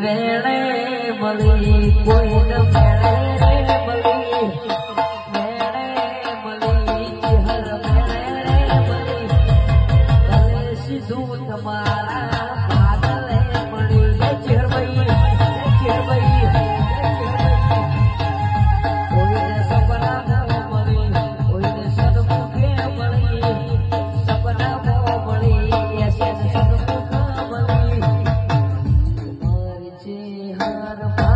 વેળે મળી કોઈને વેળે મળી વેળે મળી હર વેળે મળી ભલે સીધું તમારા પાગલે મળી ચેરભાઈ કોઈને સપનામાં મળી કોઈને સદમુખે મળી સપનામાં મળી સદમુખ મળી હર